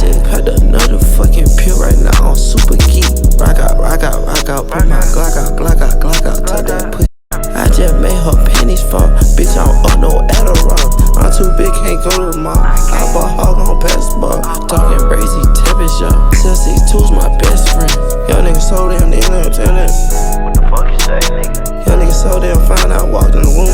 just packed another fucking pill right now. I'm super geek. Rock out. Put my glock out. Tell that pussy. I just made her panties fall. Bitch, I'm up, no Adderall. I'm too big, can't go to the mall. I bought hog on basketball. Talking crazy, temperature. 662's my best friend. Young nigga so damn, nigga, tell that. What the fuck you say, nigga? Young nigga so damn fine, I walked in the room.